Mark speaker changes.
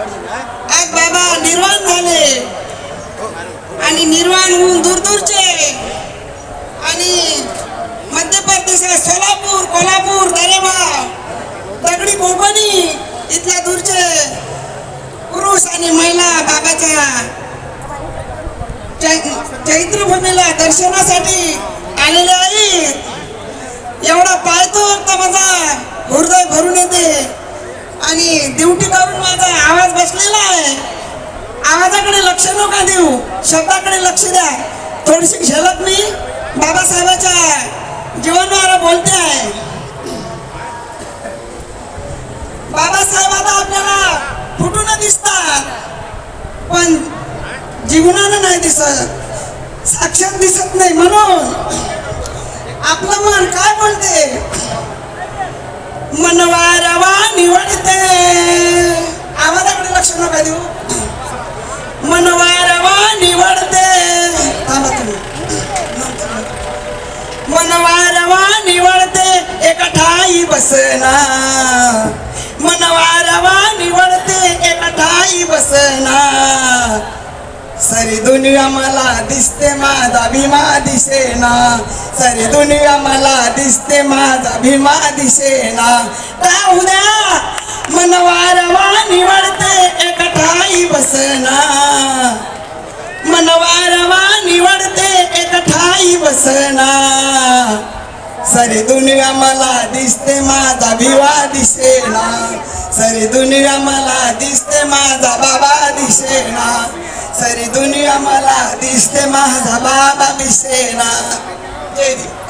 Speaker 1: आज बाबा निर्वाण झाले आणि निर्वाण होऊन दूरचे आणि मध्य प्रदेशात सोलापूर, कोल्हापूर, दरेगाव, दगडी कोकणी इथल्या दूरचे पुरुष आणि महिला बाबाच्या चैत्रभूमीला दर्शनासाठी आलेले आहेत. एवढा पाहतो तर माझा हृदय भरून येते आणि ड्युटी करून माझा आवाज बसलेला आहे. आवाजाकडे लक्ष नका देऊ, शब्दाकडे लक्ष द्या. थोडीशी झलक मी बाबासाहेबाच्या जीवनावर बोलते आहे. बाबासाहेब आता आपल्याला फुटून दिसतात पण जीवनानं नाही दिसत, साक्षात दिसत नाही. म्हणून आपलं मन काय बोलते, मनवारवा निवडते. आवाजाकडे लक्ष नका देऊ. मनवारवा निवडते, मनवारवा निवडते एका ठाई बसना. मनवारवा निवडते एका ठाई बसना. सारी दुनिया मला दिसते माझा भीमा दिसेना. सारी दुनिया मला दिसते माझा भीमा दिसेना. त्या उद्या मनवारवा निवडते एका ठाई बसना. मनवारवा निवडते एका ठाई बसना. सारी दुनिया मला दिसते माझा भिवा दिसेना. सारी दुनिया मला दिसते माझा बाबा दिसेना. सारी दुनिया मला दिसते माझा बाबा दिसेना. जय देव.